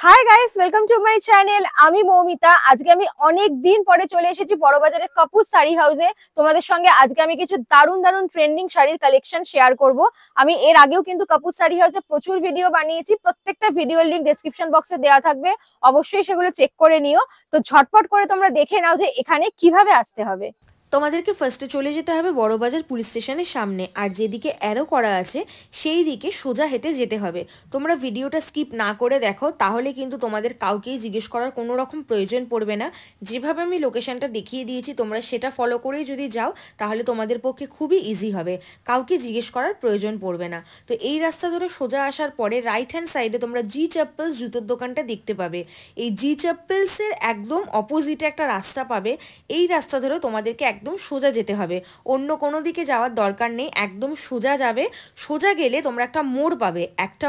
Hi guys, welcome to my channel. আমি মৌমিতা। আজকে আমি অনেক দিন পরে চলে এসেছি বড়বাজারের কাপুর শাড়ি হাউসে। তোমাদের সঙ্গে আজকে আমি কিছু দারুণ দারুণ ট্রেন্ডিং শাড়ির কালেকশন শেয়ার করব। আমি এর আগেও কিন্তু কাপুর শাড়ি হাউসে প্রচুর ভিডিও বানিয়েছি, প্রত্যেকটা ভিডিওর লিংক ডেসক্রিপশন বক্সে দেওয়া থাকবে, অবশ্যই সেগুলো চেক করে নিও। তো ঝটপট করে তোমরা দেখে নাও যে এখানে কিভাবে আসতে হবে। তোমাদেরকে ফার্স্টে চলে যেতে হবে বড়বাজার পুলিশ স্টেশনের সামনে, আর যেদিকে অ্যারো করা আছে সেই দিকে সোজা হেঁটে যেতে হবে। তোমরা ভিডিওটা স্কিপ না করে দেখো, তাহলে কিন্তু তোমাদের কাউকেই জিজ্ঞেস করার কোনো রকম প্রয়োজন পড়বে না। যেভাবে আমি লোকেশনটা দেখিয়ে দিয়েছি তোমরা সেটা ফলো করেই যদি যাও তাহলে তোমাদের পক্ষে খুবই ইজি হবে, কাউকে জিজ্ঞেস করার প্রয়োজন পড়বে না। তো এই রাস্তা ধরে সোজা আসার পরে রাইট হ্যান্ড সাইডে তোমরা জি চপ্পলস জুতোর দোকানটা দেখতে পাবে। এই জি চপ্পলসের একদম অপোজিটে একটা রাস্তা পাবে। এই রাস্তা ধরে তোমাদেরকে একদম সোজা যেতে হবে, অন্য কোনো দিকে যাওয়ার দরকার নেই, একদম সোজা যাবে। সোজা গেলে তোমরা একটা মোড় পাবে, একটা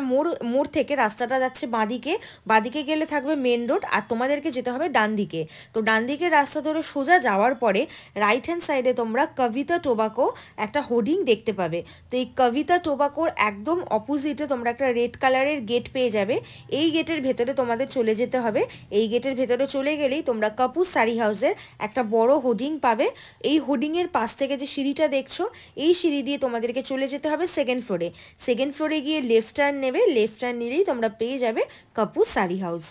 মোড় থেকে রাস্তাটা যাচ্ছে বাঁদিকে, বাঁদিকে গেলে থাকবে মেন রোড, আর তোমাদেরকে যেতে হবে ডান দিকে। তো ডান দিকের রাস্তা ধরে সোজা যাওয়ার পরে রাইট হ্যান্ড সাইডে তোমরা কবিতা টোবাকো একটা হোর্ডিং দেখতে পাবে। তো এই কবিতা টোবাকোর একদম অপোজিটে তোমরা একটা রেড কালারের গেট পেয়ে যাবে। এই গেটের ভেতরে তোমাদের চলে যেতে হবে। এই গেটের ভেতরে চলে গেলেই তোমরা কাপুর শাড়ি হাউসের একটা বড় হোর্ডিং পাবে। এই হোর্ডিংয়ের পাশ থেকে যে সিঁড়িটা দেখছো, এই সিঁড়ি দিয়ে তোমাদেরকে চলে যেতে হবে সেকেন্ড ফ্লোরে। সেকেন্ড ফ্লোরে গিয়ে লেফট টার্ন নেবে, লেফট টার্ন নিলেই তোমরা পেয়ে যাবে কাপুর শাড়ি হাউস।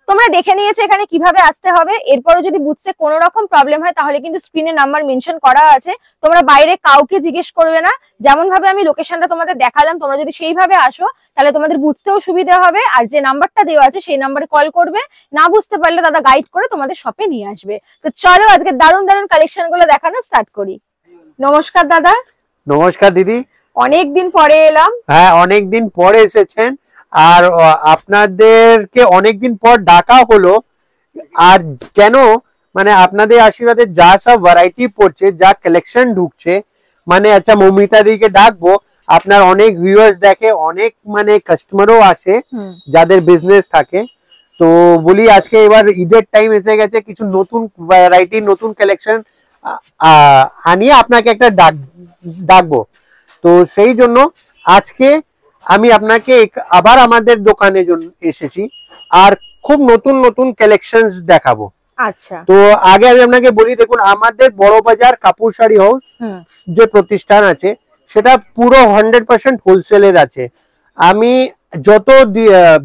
তোমরা দেখে নিয়েছো এখানে কিভাবে আসতে হবে। এরপরে যদি বুঝতে কোনো রকম প্রবলেম হয় তাহলে কিন্তু স্ক্রিনে নাম্বার মেনশন করা আছে, তোমরা বাইরে কাউকে জিজ্ঞেস করবে না। যেমন ভাবে আমি লোকেশনটা তোমাদের দেখালাম, তোমরা যদি সেইভাবে আসো তাহলে তোমাদের বুঝতেও সুবিধা হবে। আর যে নাম্বারটা দেওয়া আছে সেই নাম্বারে কল করবে, না বুঝতে পারলে দাদা গাইড করে তোমাদের শপে নিয়ে আসবে। তো চলো আজকে দারুণ দারুণ কালেকশন গুলো দেখানো স্টার্ট করি। নমস্কার দাদা। নমস্কার দিদি। অনেকদিন পরে এলাম। হ্যাঁ, অনেকদিন পরে এসেছেন, আর আপনাদেরকে অনেকদিন পর ডাকা হলো। আর কেন, মানে আপনাদের আশীর্বাদে যা সব ভ্যারাইটি পড়ছে, যা কালেকশন ঢুকছে, মানে আচ্ছা মৌমিতা দিকে ডাকবো। আপনার অনেক ভিউয়ার্স দেখে, অনেক মানে কাস্টমারও আসে যাদের বিজনেস থাকে। তো বলি আজকে এবার ঈদের টাইম এসে গেছে, কিছু নতুন ভ্যারাইটি নতুন কালেকশন আনিয়ে আপনাকে একটা ডাকবো। তো সেই জন্য আজকে আমি আপনাকে আবার আমাদের দোকানে এসেছি, আর খুব নতুন নতুন কালেকশনস দেখাবো। আচ্ছা, তো আগে আমি আপনাকে বলি, দেখুন আমাদের বড়বাজার কাপুর শাড়ি হাউস যে প্রতিষ্ঠান আছে সেটা পুরো 100% হোলসেলের আছে। আমি যত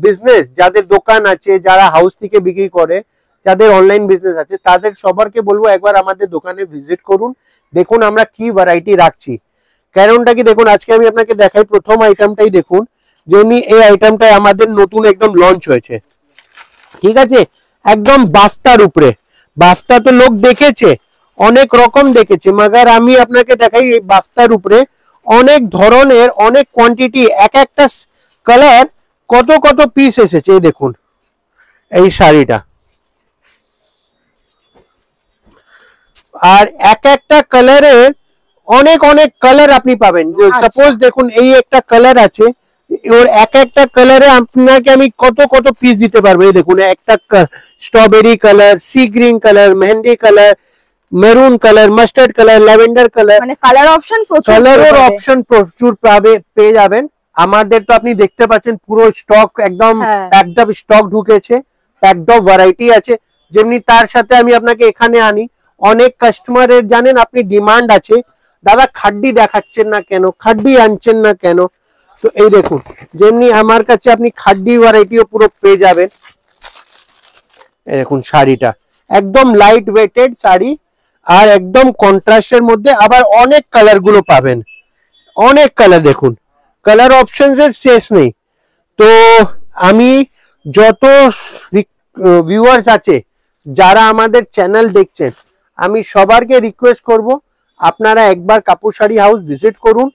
বিজনেস যাদের দোকান আছে, যারা হাউস থেকে বিক্রি করে, যাদের অনলাইন বিজনেস আছে, তাদের সবারকে বলবো একবার আমাদের দোকানে ভিজিট করুন, দেখুন আমরা কি ভ্যারাইটি রাখছি। কারণটা কি, দেখুন আজকে আমি আপনাকে দেখাই, প্রথম আইটেমটাই দেখুন, যেমনি এই আইটেমটাই আমাদের নতুন একদম লঞ্চ হয়েছে, ঠিক আছে, একদম বাফতার উপরে। বাফতা তো লোক দেখেছে, অনেক রকম দেখেছে, মাগার আমি আপনাকে দেখাই এই বাফতার উপরে অনেক ধরনের, অনেক কোয়ান্টিটি, এক একটা কালার, কত কত পিস এসেছে। এই দেখুন এই শাড়িটা, আর এক একটা কালারের অনেক অনেক কালার আপনি পাবেন। সাপোজ দেখুন এই একটা কালার আছে, ওর এক একটা কালারে আপনাকে আমি কত কত পিস দিতে পারবো। এই দেখুন একটা strawberry colour, sea green colour, mehendi colour, maroon colour, mustard colour, lavender colour, মানে কালার অপশন প্রচুর, কালারের অপশন প্রচুর পেয়ে যাবেন। আমাদের তো আপনি দেখতে পাচ্ছেন পুরো স্টক একদম প্যাকড আপ স্টক ঢুকেছে, প্যাকড আপ ভ্যারাইটি আছে। যেমনি তার সাথে আমি আপনাকে এখানে আনি, অনেক কাস্টমারের জানেন আপনি ডিমান্ড আছে, দাদা খাড্ডি দেখাচ্ছেন না কেন, খাড্ডি আনছেন না কেন। তো এই দেখুন, যেমনি আমার কাছে আপনি খাড্ডি ভ্যারাইটিও পুরো পেয়ে যাবেন। এই দেখুন শাড়িটা একদম লাইট ওয়েটেড শাড়ি, আর একদম কন্ট্রাস্টের মধ্যে, আবার অনেক কালার গুলো পাবেন, অনেক কালার। দেখুন কালার অপশনস এর শেষ নেই। তো আমি যত ভিউয়ার্স আছে যারা আমাদের চ্যানেল দেখছেন, আমি সবারকে রিকোয়েস্ট করব আপনারা একবার কাপুর শাড়ি হাউস ভিজিট করুন,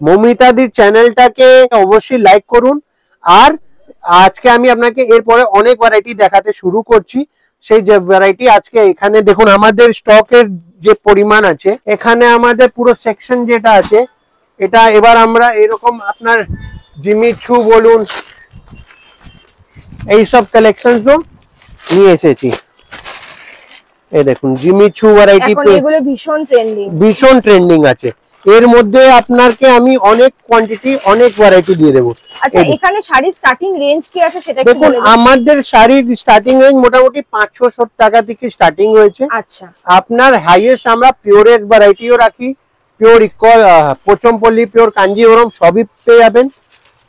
মৌমিতাদির চ্যানেলটাকে অবশ্যই লাইক করুন। আর আজকে আমি আপনাকে এরপরে অনেক ভ্যারাইটি দেখাতে শুরু করছি। সেই যে ভ্যারাইটি আজকে এখানে দেখুন, আমাদের স্টকের যে পরিমাণ আছে, এখানে আমাদের পুরো সেকশন যেটা আছে, এটা এবার আমরা এরকম আপনার জিমি ছু বলুন, এইসব কালেকশন নিয়ে এসেছি। এই দেখুন জিমি ছু ভ্যারাইটি, এগুলো ভীষণ ট্রেন্ডিং, ভীষণ ট্রেন্ডিং আছে। এর মধ্যে আপনাকে আমি অনেক কোয়ান্টিটি অনেক ভ্যারাইটি দিয়ে দেবো। আচ্ছা, এখানে শাড়ির স্টার্টিং রেঞ্জ কি আছে সেটা একটু দেখুন, বলে দিন। আমাদের শাড়ির স্টার্টিং রেঞ্জ মোটামুটি 500 টাকা থেকে স্টার্টিং রয়েছে। আচ্ছা, আপনার হাইয়েস্ট আমরা পিওরের ভ্যারাইটিও রাখি, পিওর ইকুয়াল পোচমপল্লী, পিওর কাঞ্জিভরম সবই পেয়ে যাবেন।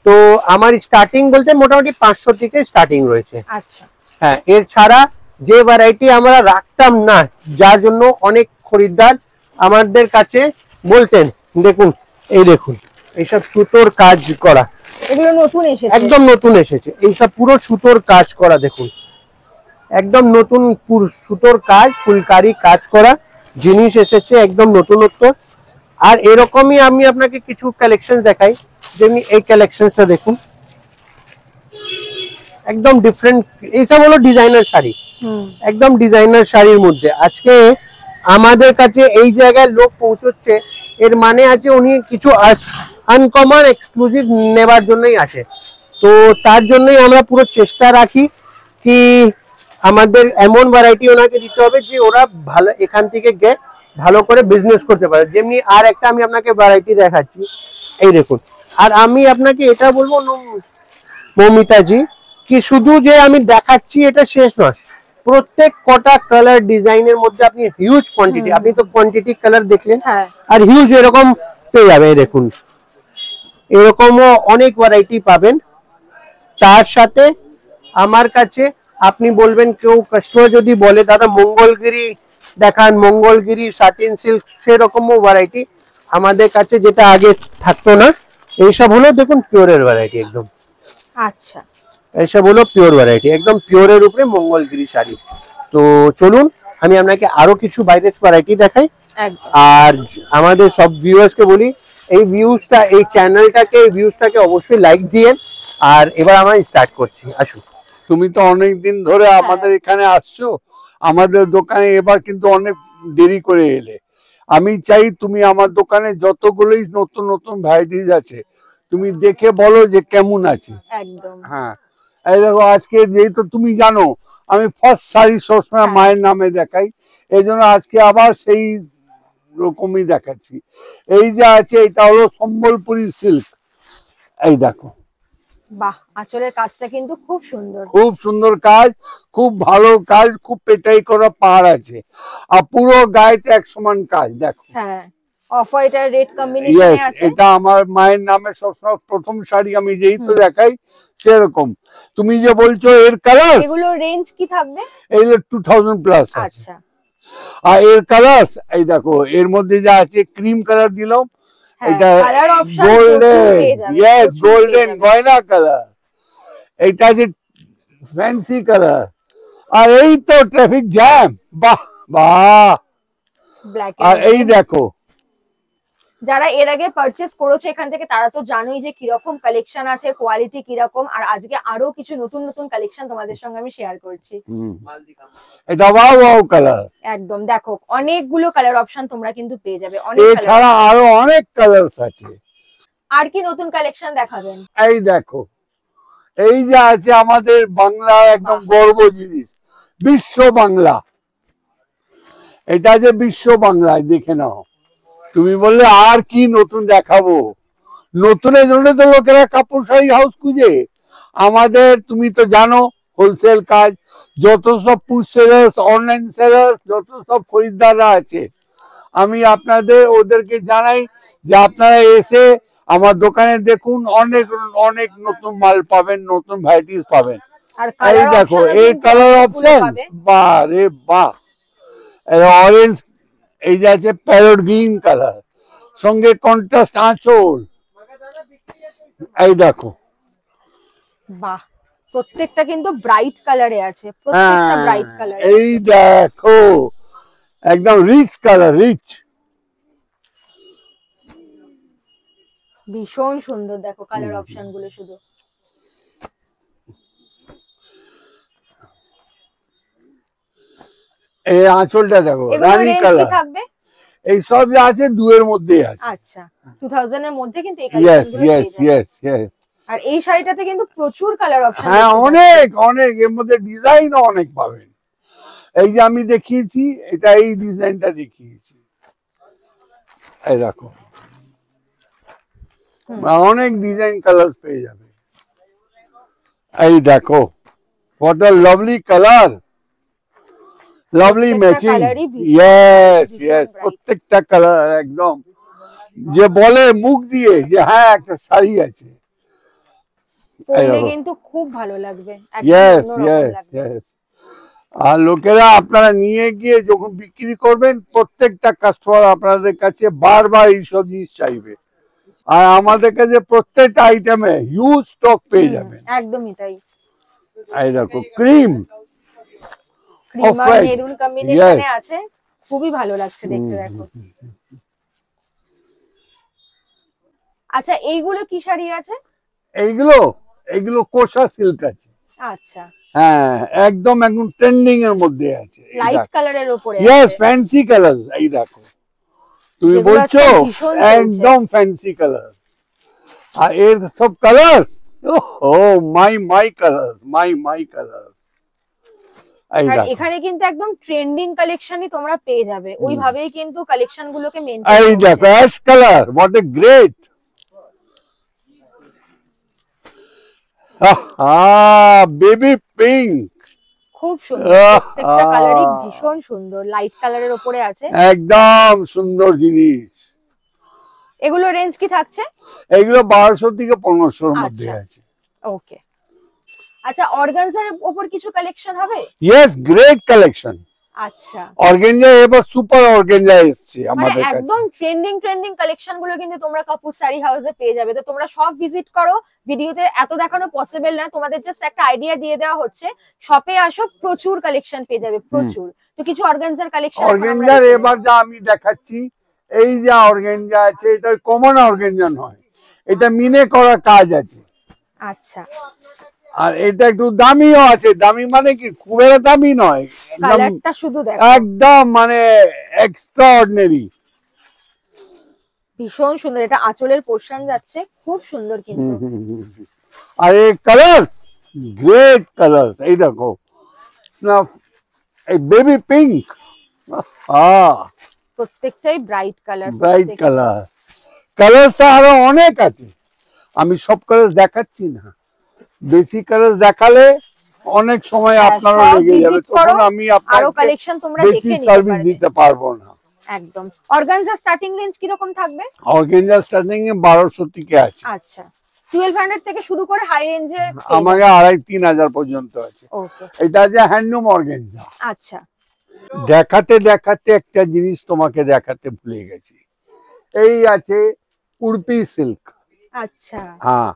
তো আমার স্টার্টিং বলতে মোটামুটি 500 থেকে স্টার্টিং রয়েছে। আচ্ছা, হ্যাঁ, এর ছাড়া যে ভ্যারাইটি আমরা রাখতাম না, যার জন্য অনেক খরিদ্দার আমাদের কাছে বলতেন, দেখুন এই দেখুন এইসব সুতোর কাজ করা, এগুলো নতুন এসেছে, একদম নতুন এসেছে। এইসব পুরো সুতোর কাজ করা, দেখুন একদম নতুন সুতোর কাজ, ফুলকারি কাজ করা জিনিস এসেছে, একদম নতুনত্ব। আর এরকমই আমি আপনাকে কিছু কালেকশন দেখাই, যেমনি এই কালেকশনটা দেখুন, একদম ডিফারেন্ট। এইসব হলো ডিজাইনার শাড়ি, একদম ডিজাইনার শাড়ির মধ্যে। আজকে আমাদের কাছে এই জায়গায় লোক পৌঁছচ্ছে, এর মানে আছে উনি কিছু আনকমন এক্সক্লুসিভ নেবার জন্যই আসে। তো তার জন্যই আমরা পুরো চেষ্টা রাখি কি আমাদের এমন ভ্যারাইটি ওনাকে দিতে হবে যে ওরা ভালো এখান থেকে গিয়ে ভালো করে বিজনেস করতে পারে। যেমনি আর একটা আমি আপনাকে ভ্যারাইটি দেখাচ্ছি, এই দেখুন। আর আমি আপনাকে এটা বলবো মৌমিতাজি, কি শুধু যে আমি দেখাচ্ছি এটা শেষ নয়, প্রত্যেক কটা কালার ডিজাইনের মধ্যে আপনি হিউজ কোয়ান্টিটি, আপনি তো কোয়ান্টিটি কালার দেখলেন, আর হিউজ এরকম পেয়ে যাবে। দেখুন এরকমও অনেক ভ্যারাইটি পাবেন। তার সাথে আমার কাছে আপনি বলবেন, কেউ কাস্টমার যদি বলে দাদা মঙ্গলগিরি দেখান, মঙ্গলগিরি সাটিন সিল্ক, সেরকমও ভ্যারাইটি আমাদের কাছে, যেটা আগে থাকতো না। এইসব হলো দেখুন পিওরের ভ্যারাইটি একদম। আচ্ছা, এইসব হলো পিওর ভ্যারাইটি, একদম পিওরের উপরে মঙ্গলগিরি শাড়ি। তো চলুন আমি আপনাকে আরো কিছু বাইরের ভ্যারাইটি দেখাই। আর আমাদের সব ভিউয়ার্সকে বলি, এই ভিউজটা, এই চ্যানেলটাকে, এই ভিউজটাকে অবশ্যই লাইক দিয়ে। আর এবার আমরা স্টার্ট করছি, আসুন। তুমি তো অনেক দিন ধরে আমাদের এখানে আসছো, আমাদের দোকানে এবার কিন্তু অনেক দেরি করে এলে। আমি চাই তুমি আমার দোকানে যতগুলোই নতুন নতুন ভ্যারাইটিস আছে তুমি দেখে বলো যে কেমন আছে। একদম। হ্যাঁ, এই দেখো আজকে যেহেতু তুমি জানো আমি ফার্স্ট শাড়ি সবসময় মায়ের নামে দেখাই, এই জন্য আজকে আবার সেই রকমই দেখাচ্ছি। এই যে আছে এটা হলো সম্বলপুরি সিল্ক, এই দেখো। বাহ, আঁচলের কাজটা কিন্তু খুব সুন্দর, খুব সুন্দর কাজ, খুব ভালো কাজ, খুব পেটাই করা পাড় আছে, আর পুরো গায়েতে এক সমান কাজ। দেখো, হ্যাঁ, অফ হোয়াইট আর রেড কম্বিনেশনে আছে। এটা আমার মায়ের নামে সবসময় প্রথম শাড়ি, আমি যেই তো দেখাই সেরকম। তুমি যে বলছো এর কালার, এগুলো রেঞ্জ কি থাকবে? এগুলো 2000 প্লাস আছে। আচ্ছা, আর এর কালার এই দেখো, এর মধ্যে যা আছে ক্রিম কালার দিলাম, এটা গোল্ডেন, ইয়েস গোল্ডেন গয়না কালার, এইটা আছে ফ্যান্সি কালার। আর এই তো ট্রাফিক জ্যাম, বাহ বাহ। আর এই দেখো, যারা এর আগে পারচেজ করেছে এখান থেকে তারা তো জানোই যে কিরকম কালেকশন আছে, কোয়ালিটি কিরকম। আর আজকে আরো কিছু নতুন নতুন কালেকশন তোমাদের সঙ্গে আমি শেয়ার করছি। এটা ওয়াও ওয়াও কালার, একদম। দেখো অনেকগুলো কালার অপশন তোমরা কিন্তু পেয়ে যাবে, অনেক কালার। এছাড়া আরো অনেক কালারস আছে। আর কি নতুন কালেকশন দেখাবেন? এই দেখো, এই যে আছে আমাদের বাংলা একদম গর্ব জিনিস, বিশ্ব বাংলা। এটা যে বিশ্ব বাংলায়, দেখে নাও। তুমি বললে আর কি নতুন দেখাবো, নতুনের জন্য তো লোকেরা কাপড় শাড়ি হাউস খুঁজে। আমাদের তুমি তো জানো হোলসেল কাজ, যত সব ফুড সেলার্স, অনলাইন সেলার্স, যত সব খরিদ্দাররা আছে, আমি আপনাদের ওদেরকে জানাই যে আপনারা এসে আমার দোকানে দেখুন, অনেক অনেক নতুন মাল পাবেন, নতুন ভ্যারাইটিস পাবেন। এই দেখো এই কালার অপশন, বাহ রে বাহ। অরেঞ্জ, এই যে আছে প্যারট গ্রিন কালার, সঙ্গে কন্ট্রাস্ট আঁচল, এই দেখো। বাহ, প্রত্যেকটা কিন্তু ব্রাইট কালারে আছে, প্রত্যেকটা ব্রাইট কালার। এই দেখো একদম রিচ কালার, রিচ, ভীষণ সুন্দর। দেখো কালার অপশন গুলো শুধু। এই আঁচলটা দেখো রানী কালার। এই সব যা আছে 2 এর মধ্যে আছে। আচ্ছা, 2000 এর মধ্যে কিন্তু এই কালেকশনগুলো পেয়ে যাবেন। Yes yes. আর এই শাড়িটাতে কিন্তু প্রচুর কালার অপশন। হ্যাঁ, অনেক অনেক, এর মধ্যে ডিজাইনও অনেক পাবেন। এই যে আমি দেখিয়েছি, এটা এই ডিজাইনটা দেখিয়েছি, এই দেখো। অনেক ডিজাইন কালার পেয়ে যাবে। এই দেখো what a lovely color, lovely matching, yes yes, প্রত্যেকটা কালার একদম যে বলে মুখ দিয়ে যে হ্যাঁ একটা শাড়ি আছে, পরলে কিন্তু খুব ভালো লাগবে, yes yes yes। আর লোকেরা আপনারা নিয়ে গিয়ে যখন বিক্রি করবেন প্রত্যেকটা কাস্টমার আপনাদের কাছে বারবার এইসব জিনিস চাইবে, আর আমাদের কাছে প্রত্যেকটা আইটেমে হিউজ স্টক পেয়ে যাবেন। একদমই তাই। এই দেখো ক্রিম আর মেরুন কম্বিনেশনে আছে, খুবই ভালো লাগছে দেখতে। দেখো আচ্ছা এইগুলো কি শাড়ি আছে? এইগুলো কোষা সিল্ক আছে। আচ্ছা হ্যাঁ একদম একদম ট্রেন্ডিং এর মধ্যে আছে, লাইট কালারের উপরে। Yes fancy colour. এই দেখো তুমি বলছো একদম ফ্যান্সি কালার, আর এর সব কালার ও মাই কালার মাই কালার। এখানে কিন্তু একদম ট্রেন্ডিং কালেকশনই তোমরা পেয়ে যাবে, ওইভাবেই কিন্তু কালেকশন গুলোকে মেইনটেইন। এই দেখো ash colour, what a great, baby pink, খুব সুন্দর, প্রত্যেকটা কালারই ভীষণ সুন্দর, লাইট কালারের উপরে আছে, একদম সুন্দর জিনিস। এগুলো রেঞ্জ কি থাকছে? এগুলো 1200 থেকে 1500 এর মধ্যে আছে। ওকে আচ্ছা অর্গানজার উপর কিছু কালেকশন হবে? Yes great collection. আচ্ছা অর্গানজা এবার সুপার অর্গানজা এসেছে আমাদের কাছে, একদম ট্রেন্ডিং কালেকশন গুলো কিন্তু তোমরা কাপুর শাড়ি হাউসে পেয়ে যাবে। তো তোমরা সব ভিজিট করো, ভিডিওতে এত দেখানো পসিবল না, তোমাদের জাস্ট একটা আইডিয়া দিয়ে দেওয়া হচ্ছে। শপে আসো, প্রচুর কালেকশন পেয়ে যাবে, প্রচুর। তো কিছু অর্গানজার কালেকশন অর্গানজার এবার যা আমি দেখাচ্ছি, এই যে অর্গানজা আছে এটা কমন অর্গানজা নয়, এটা মিনে করা কাজ আছে। আচ্ছা আর এটা একটু দামিও আছে, দামি মানে কি খুব একটা দামি নয়, কালারটা শুধু দেখো একদম মানে এক্সট্রা অর্ডিনারি, ভীষণ সুন্দর। এটা আঁচলের পোরশন যাচ্ছে, খুব সুন্দর কিন্তু। আর এই কালারস গ্রেট কালারস, এই দেখো স্নাফ, এই বেবি পিঙ্ক, প্রত্যেকটাই bright colour, bright colour. Colours আরো অনেক আছে, আমি সব কালার দেখাচ্ছি না, বেসিক কালার দেখালে অনেক সময় আপনারও লেগে যাবে, তখন আমি আপনাকে বেশি সার্ভিস দিতে পারবো না। একদম। অর্গানজা স্টার্টিং রেঞ্জ কি রকম থাকবে? অর্গানজা স্টার্টিং এ 1200 থেকে আছে। আচ্ছা 1200 থেকে শুরু করে হাই রেঞ্জে আমাকে 2500-3000 পর্যন্ত আছে। ওকে এটা যে হ্যান্ডলুম অর্গানজা। আচ্ছা দেখাতে দেখাতে একটা জিনিস তোমাকে দেখাতে ভুলে গেছি, এই আছে উড়পি সিল্ক। আচ্ছা হ্যাঁ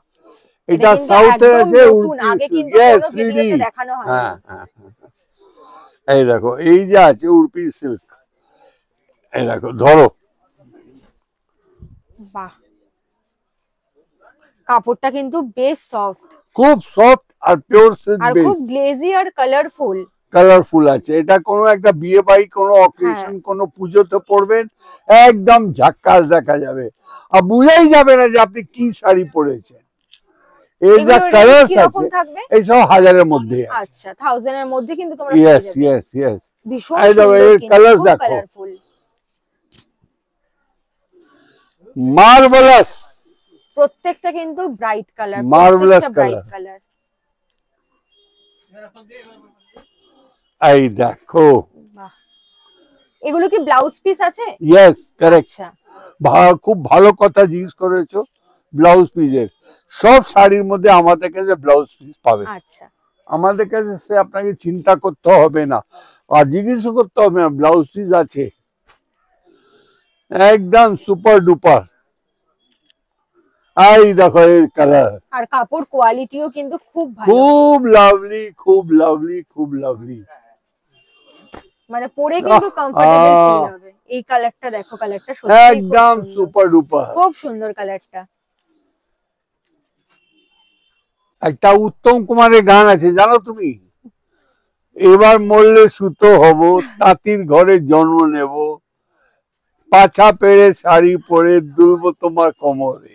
এটা সাউথের আছে উড়পি সিল্ক, यस 3D দেখানো হয়। হ্যাঁ এই দেখো এই যে আছে উড়পি সিল্ক, এই দেখো ধরো, বাহ কাপড়টা কিন্তু বেশ সফট, খুব সফট আর পিওর সিল্ক আর বেস, খুব গ্লেজি আর কালারফুল আছে। এটা কোনো একটা বিয়ে বাড়ি, কোনো অকেশন, কোনো পুজোতে পরবেন একদম ঝাক্কাস দেখা যাবে, আর বুঝাই যাবে না যে আপনি কি শাড়ি পরেছেন। এর যা কালার আছে এই সব 1000 এর মধ্যে আছে। আচ্ছা 1000 এর মধ্যে কিন্তু তোমরা ইয়েস ইয়েস ইয়েস, ভীষণ এই দেখো এর কালার দেখো, কালারফুল, মার্ভেলাস, প্রত্যেকটা কিন্তু ব্রাইট কালার, মার্ভেলাস কালার। এই দেখো এগুলো কি ব্লাউজ পিস আছে? ইয়েস কারেক্ট, খুব ভালো কথা জিজ্ঞেস করেছো। ব্লাউজ পিসের সব শাড়ির মধ্যে আমাদের কাছে ব্লাউজ পিস পাবে। আচ্ছা আমাদের কাছে সে আপনাকে চিন্তা করতে হবে না আর জিজ্ঞেস করতে হবে না, ব্লাউজ পিস আছে একদম সুপার ডুপার। এই দেখো এর কালার, আর কাপড় কোয়ালিটিও কিন্তু খুব ভালো, খুব লাভলি, খুব লাভলি, খুব লাভলি, মানে পরে কিন্তু কমফোর্টেবল ফিল হবে। এই কালারটা দেখো, কালারটা সত্যি একদম সুপার ডুপার, খুব সুন্দর কালারটা। একটা উত্তম কুমারের গান আছে জানো তুমি, এবার মরলে সুতো হব, তাঁতির ঘরে জন্ম নেব, পাছা পেড়ে শাড়ি পরে দুলবো তোমার কোমরে।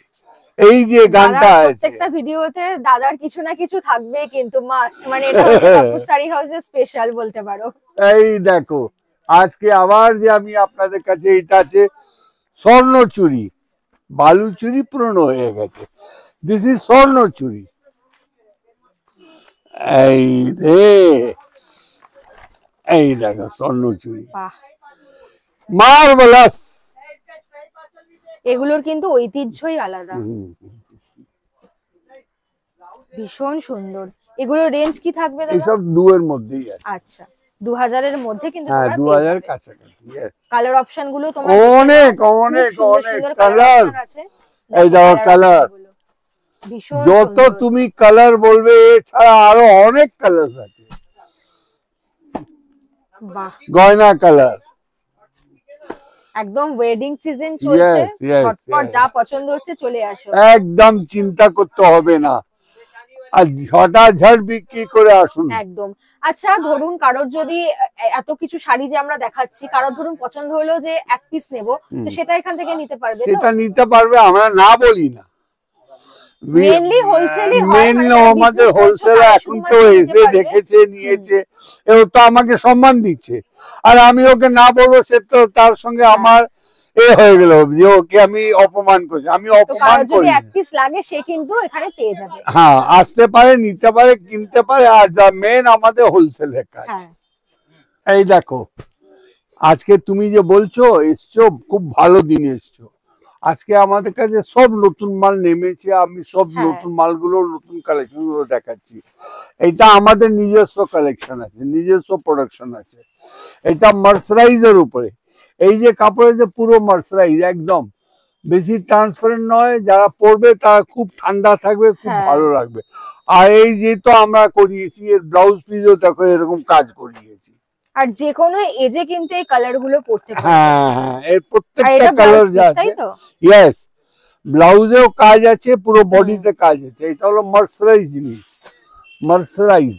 এই যে গানটা আছে, প্রত্যেকটা ভিডিওতে দাদার কিছু না কিছু থাকবে কিন্তু মাস্ট, মানে এটা হচ্ছে কাপুর শাড়ি হাউসের স্পেশাল বলতে পারো। এই দেখো আজকে আবার যে আমি আপনাদের কাছে, এটা আছে স্বর্ণ চুড়ি, বালু চুরি পুরনো হয়ে গেছে। দিস ইজ স্বর্ণ চুরি। এই রে, এই দেখো স্বর্ণ চুরি, মার্ভেলাস। এগুলোর কিন্তু ঐতিহ্যই আলাদা, ভীষণ সুন্দর। এগুলোর রেঞ্জ কি থাকবে দাদা? এইসব 2 এর মধ্যেই আছে। আচ্ছা, 2000 এর মধ্যে কিন্তু হ্যাঁ, 2000 কাছাকাছি। কালার অপশন গুলো তোমার অনেক অনেক অনেক কালার আছে। এই দেখো কালার, যত তুমি কালার বলবে এছাড়া আরো অনেক কালার আছে। বাহ, গয়না কালার, একদম ওয়েডিং সিজন চলছে, ঝটপট যা পছন্দ হচ্ছে চলে আসো, একদম চিন্তা করতে হবে না, আর ঝটাঝট বিক্রি করে আসুন একদম। আচ্ছা, ধরুন কারোর যদি এত কিছু শাড়ি যে আমরা দেখাচ্ছি, কারোর ধরুন পছন্দ হলো যে এক পিস নেবো, তো সেটা এখান থেকে নিতে পারবে? সেটা নিতে পারবে, আমরা না বলি না। মেইনলি হোলসেলই হয়, মেইনলি আমাদের হোলসেল। এখন তো এসে দেখেছে নিয়েছে, ও তো আমাকে সম্মান দিচ্ছে, আর আমি ওকে না বলবো সে তো তার সঙ্গে আমার এ হয়ে গেল যে ওকে আমি অপমান করছি। আমি অপমান করি, যদি এক পিস লাগে সে কিন্তু এখানে পেয়ে যাবে। হ্যাঁ, আসতে পারে, নিতে পারে, কিনতে পারে, আর যা মেন আমাদের হোলসেলের কাজ। এই দেখো, আজকে তুমি যে বলছো এসছো, খুব ভালো দিন এসছো। আজকে আমাদের কাছে সব নতুন মাল নেমেছে, আমি সব নতুন মালগুলো, নতুন কালেকশন গুলো দেখাচ্ছি। এটা আমাদের নিজস্ব কালেকশন আছে, নিজস্ব প্রোডাকশন আছে। এটা মার্সারাইজের উপরে, এই যে কাপড়ের যে পুরো মার্সারাইজ, একদম বেশি ট্রান্সপারেন্ট নয়, যারা পরবে তারা খুব ঠান্ডা থাকবে, খুব ভালো লাগবে। আর এই যে তো আমরা করিয়েছি, এর ব্লাউজ পিসও দেখো এরকম কাজ করিয়েছি, আর যে কোনো এজে কিন্তু এই কালার গুলো পড়তে পারে। হ্যাঁ হ্যাঁ, এর প্রত্যেকটা কালার যা আছে, ইয়েস, ব্লাউজেও কাজ আছে, পুরো বডিতে কাজ আছে। এটা হলো মার্সারাইজ জিনিস, মার্সারাইজ।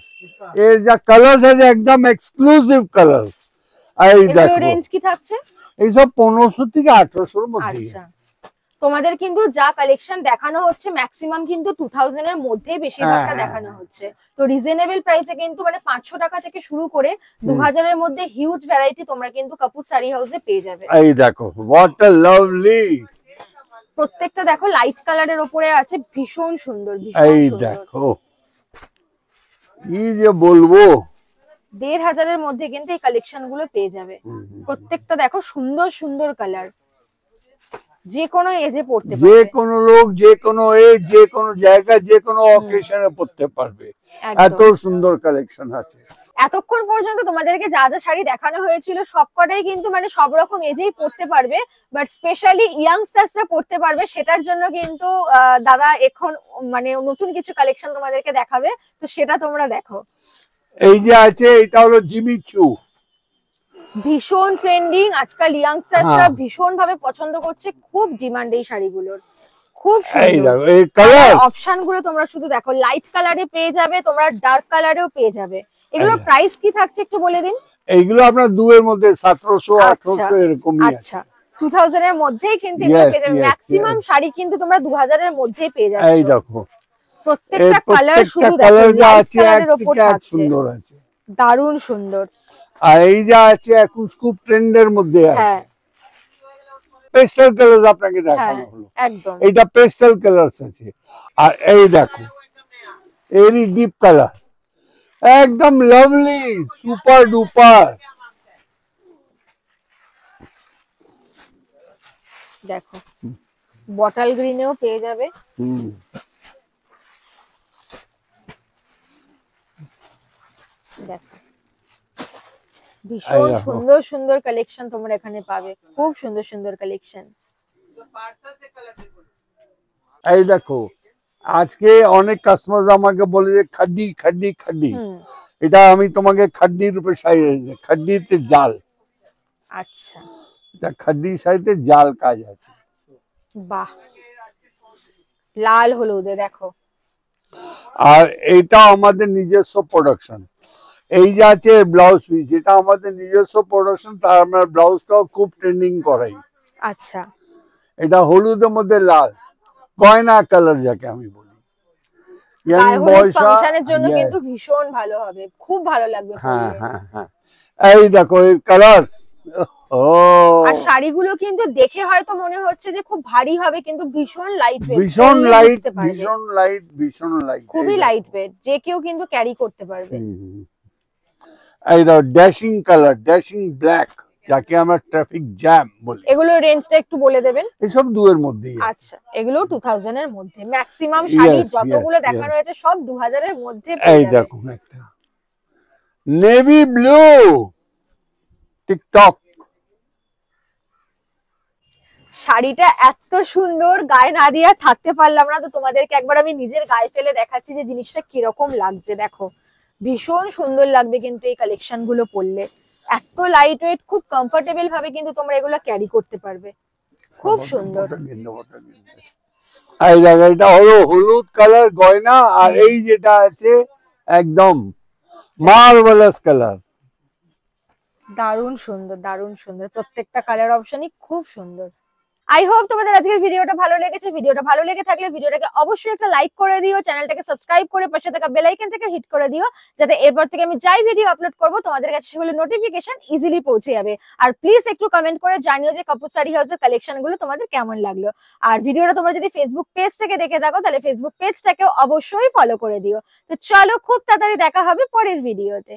এর যা কালার আছে একদম এক্সক্লুসিভ কালার। এই দেখো রেঞ্জ কি থাকছে? এইসব 1500 থেকে 1800 এর মধ্যে। আচ্ছা, তোমাদের কিন্তু যা কালেকশন দেখানো হচ্ছে ম্যাক্সিমাম কিন্তু 2000 এর মধ্যে বেশিরভাগটা দেখানো হচ্ছে। তো রিজনেবল প্রাইসে কিন্তু মানে 500 টাকা থেকে শুরু করে 2000 এর মধ্যে হিউজ ভ্যারাইটি তোমরা কিন্তু কাপুর শাড়ি হাউসে পেয়ে যাবে। এই দেখো, হোয়াট আ লাভলি, প্রত্যেকটা দেখো লাইট কালারের উপরে আছে, ভীষণ সুন্দর, ভীষণ এই সুন্দর। দেখো কি যে বলবো, 1500 এর মধ্যে কিন্তু এই কালেকশন গুলো পেয়ে যাবে। প্রত্যেকটা দেখো সুন্দর সুন্দর কালার, যে কোনো এজে পড়তে পারবে, যে কোনো লোক, যে কোনো এজ, যে কোনো জায়গা, যে কোনো অকেশনে পড়তে পারবে। এত সুন্দর কালেকশন আছে। এতক্ষণ পর্যন্ত তোমাদেরকে যা যা শাড়ি দেখানো হয়েছিল সবকটাই কিন্তু মানে সব রকম এজেই পড়তে পারবে, বাট স্পেশালি ইয়াংস্টার্সরা পড়তে পারবে, সেটার জন্য কিন্তু দাদা এখন মানে নতুন কিছু কালেকশন তোমাদেরকে দেখাবে, তো সেটা তোমরা দেখো। এই যে আছে, এটা হলো জিমিচু, ভীষণ ট্রেন্ডিং, আজকাল ইয়াংস্টার্সরা ভীষণ ভাবে পছন্দ করছে, খুব ডিমান্ড এই শাড়িগুলোর, খুব সুন্দর। এই কালার অপশন গুলো তোমরা শুধু দেখো, লাইট কালারে পেয়ে যাবে, তোমরা ডার্ক কালারেও পেয়ে যাবে। এগুলোর প্রাইস কি থাকছে একটু বলে দিন। এইগুলো আপনার 2 এর মধ্যে 1700 1800 এরকমই আছে। আচ্ছা, 2000 এর মধ্যেই কিন্তু এগুলো পেয়ে যাবে। ম্যাক্সিমাম শাড়ি কিন্তু তোমরা 2000 এর মধ্যেই পেয়ে যাচ্ছ। এই দেখো, প্রত্যেকটা কালার শুধু দেখো, কালার যা লাইট আছে কালারের উপর থাকছে, সুন্দর আছে, দারুণ সুন্দর। আর এই যা আছে এখন খুব ট্রেন্ডের মধ্যে আছে, পেস্টাল কালার আপনাকে দেখানো হলো, একদম এইটা পেস্টাল কালার আছে। আর এই দেখো এরই ডিপ কালার, একদম লাভলি, সুপার ডুপার। দেখো বটল গ্রিনেও পেয়ে যাবে। দেখো ভীষণ সুন্দর সুন্দর কালেকশন তোমরা এখানে পাবে, খুব সুন্দর সুন্দর কালেকশন। এই দেখো, আজকে অনেক কাস্টমার আমাকে বলে যে খাড্ডি খাড্ডি খাড্ডি, এটা আমি তোমাকে খাড্ডির রূপে সাজিয়েছি, খাড্ডিতে জাল। আচ্ছা, এটা খাড্ডির সাইতে জাল কাজ আছে। বাহ, লাল হলুদে দেখো। আর এটা আমাদের নিজস্ব প্রোডাকশন। এই যে আছে ব্লাউজ পিস, এটা আমাদের নিজস্ব প্রোডাকশন, তার আমরা ব্লাউজটাও খুব ট্রেন্ডিং করাই। আচ্ছা, এটা হলুদের মধ্যে লাল, গয়না কালার যাকে আমি বলি। ফাংশনের জন্য কিন্তু ভীষণ ভালো হবে, খুব ভালো লাগবে। হ্যাঁ হ্যাঁ হ্যাঁ, এই দেখো এর কালার ও আর শাড়িগুলো কিন্তু দেখে হয়তো মনে হচ্ছে যে খুব ভারী হবে, কিন্তু ভীষণ লাইট ওয়েট, ভীষণ লাইট, ভীষণ লাইট, ভীষণ লাইট, খুবই লাইট ওয়েট, যে কেউ কিন্তু ক্যারি করতে পারবে। এই দাও ড্যাশিং কালার, ড্যাশিং ব্ল্যাক, যাকে আমরা ট্রাফিক জ্যাম বলি। এগুলো রেঞ্জটা একটু বলে দেবেন? এসব 2 এর মধ্যেই। আচ্ছা, এগুলো 2000 এর মধ্যে ম্যাক্সিমাম শাড়ি যতগুলো দেখানো হয়েছে সব 2000 এর মধ্যে। এই দেখুন একটা নেভি ব্লু টিকটক শাড়িটা এত সুন্দর, গায়ে না দিয়ে থাকতে পারলাম না, তো তোমাদেরকে একবার আমি নিজের গায়ে ফেলে দেখাচ্ছি যে জিনিসটা কিরকম লাগছে। দেখো ভীষণ সুন্দর লাগবে কিন্তু এই কালেকশন গুলো পরলে, এত লাইট ওয়েট, খুব কমফোর্টেবল ভাবে কিন্তু তোমরা এগুলো ক্যারি করতে পারবে, খুব সুন্দর। এই দেখো এটা হলো হলুদ কালার গয়না, আর এই যেটা আছে একদম মার্ভেলাস কালার। দারুণ সুন্দর, দারুণ সুন্দর, প্রত্যেকটা কালার অপশনই খুব সুন্দর। আই হোপ তোমাদের আজকের ভিডিওটা ভালো লেগেছে। ভিডিওটা ভালো লেগে থাকলে ভিডিওটাকে অবশ্যই একটা লাইক করে দিও, চ্যানেলটাকে সাবস্ক্রাইব করে পাশে থাকা বেল আইকনটাকে হিট করে দিও, যাতে এরপর থেকে আমি যাই ভিডিও আপলোড করব তোমাদের কাছে সেগুলো নোটিফিকেশন ইজিলি পৌঁছে যাবে। আর প্লিজ একটু কমেন্ট করে জানিও যে কাপুর শাড়ি হাউসের কালেকশন গুলো তোমাদের কেমন লাগলো। আর ভিডিওটা তোমরা যদি ফেসবুক পেজ থেকে দেখে থাকো তাহলে ফেসবুক পেজটাকেও অবশ্যই ফলো করে দিও। তো চলো, খুব তাড়াতাড়ি দেখা হবে পরের ভিডিওতে।